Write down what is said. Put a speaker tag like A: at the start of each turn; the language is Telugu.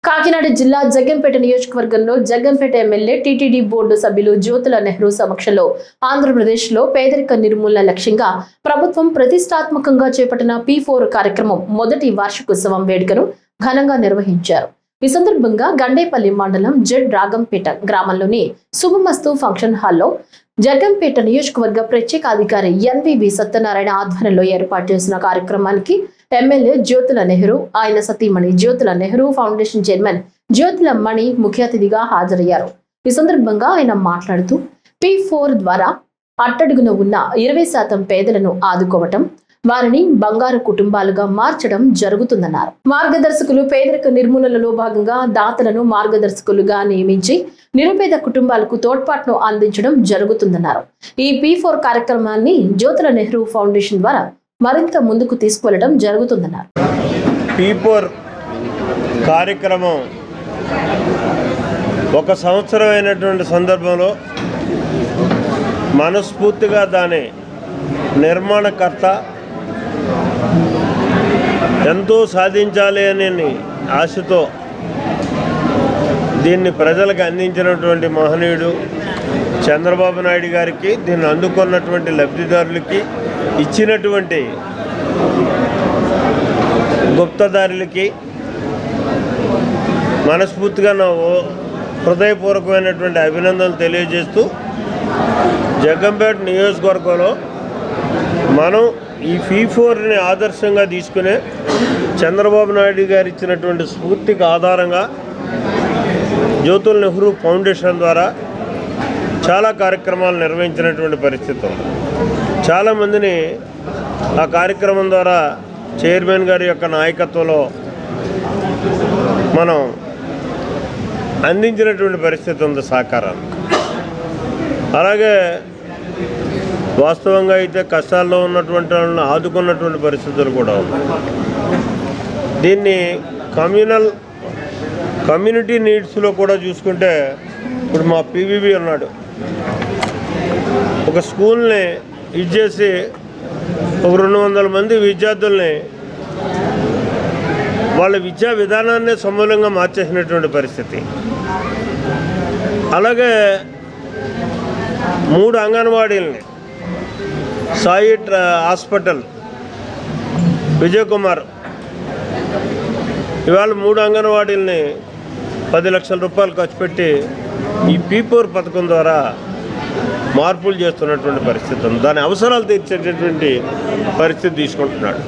A: కాకినాడ జిల్లా జగ్గంపేట నియోజకవర్గంలో జగ్గంపేట ఎమ్మెల్యే టీటీడీ బోర్డు సభ్యులు జ్యోతుల నెహ్రూ సమక్షంలో ఆంధ్రప్రదేశ్లో పేదరిక నిర్మూలన లక్ష్యంగా ప్రభుత్వం ప్రతిష్టాత్మకంగా చేపట్టిన P4 కార్యక్రమం మొదటి వార్షికోత్సవం వేడుకను ఘనంగా నిర్వహించారు. ఈ సందర్భంగా గండేపల్లి మండలం జెడ్ రాగంపేట గ్రామంలోని శుభమస్తు ఫంక్షన్ హాల్లో జగ్గంపేట నియోజకవర్గ ప్రత్యేక అధికారి ఎన్వివి సత్యనారాయణ ఆధ్వర్యంలో ఏర్పాటు చేసిన కార్యక్రమానికి ఎమ్మెల్యే జ్యోతుల నెహ్రూ, ఆయన సతీమణి జ్యోతుల నెహ్రూ ఫౌండేషన్ చైర్మన్ జ్యోతుల మణి ముఖ్య అతిథిగా హాజరయ్యారు. ఈ సందర్భంగా ఆయన మాట్లాడుతూ P4 ద్వారా అట్టడుగున ఉన్న 20% పేదలను ఆదుకోవటం, వారిని బంగారు కుటుంబాలుగా మార్చడం జరుగుతుందన్నారు. మార్గదర్శకులు పేదరిక నిర్మూలనలో భాగంగా దాతలను మార్గదర్శకులుగా నియమించి నిరుపేద కుటుంబాలకు తోడ్పాటును అందించడం జరుగుతుందన్నారు. ఈ P4 కార్యక్రమాన్ని జ్యోతుల నెహ్రూ ఫౌండేషన్ ద్వారా మరింత ముందుకు తీసుకువెళ్లడం జరుగుతుందన్నారు.
B: P4 కార్యక్రమం ఒక సంవత్సరం అయినటువంటి సందర్భంలో మనస్ఫూర్తిగా దాని నిర్మాణకర్త ఎంతో సాధించాలి అనే ఆశతో దీన్ని ప్రజలకు అందించినటువంటి మహనీయుడు చంద్రబాబు నాయుడు గారికి, దీన్ని అందుకున్నటువంటి లబ్ధిదారులకి, ఇచ్చినటువంటి గుప్తదారులకి మనస్ఫూర్తిగా నా హృదయపూర్వకమైనటువంటి అభినందనలు తెలియజేస్తూ, జగ్గంపేట నియోజకవర్గంలో మనం ఈ P4ని ఆదర్శంగా తీసుకునే చంద్రబాబు నాయుడు గారు ఇచ్చినటువంటి స్ఫూర్తికి ఆధారంగా జ్యోతుల నెహ్రూ ఫౌండేషన్ ద్వారా చాలా కార్యక్రమాలు నిర్వహించినటువంటి పరిస్థితి ఉంది. చాలామందిని ఆ కార్యక్రమం ద్వారా చైర్మన్ గారి యొక్క నాయకత్వంలో మనం అందించినటువంటి పరిస్థితి ఉంది సహకారాన్ని. అలాగే వాస్తవంగా అయితే కష్టాల్లో ఉన్నటువంటి వాళ్ళని ఆదుకున్నటువంటి పరిస్థితులు కూడా ఉన్నాయి. దీన్ని కమ్యూనిటీ నీడ్స్లో కూడా చూసుకుంటే, ఇప్పుడు మా PVB ఉన్నాడు, ఒక స్కూల్ని ఇచ్చేసి ఒక 200 మంది విద్యార్థుల్ని వాళ్ళ విద్యా విధానాన్నే సమూలంగా మార్చేసినటువంటి పరిస్థితి. అలాగే 3 అంగన్వాడీలని సాయి హాస్పిటల్ విజయ్ కుమార్ ఇవాళ 3 అంగన్వాడీలని 10 లక్షల రూపాయలు ఖర్చు పెట్టి ఈ P4 పథకం ద్వారా మార్పులు చేస్తున్నటువంటి పరిస్థితి ఉంది. దాని అవసరాలు తీర్చేటటువంటి పరిస్థితి తీసుకుంటున్నాడు.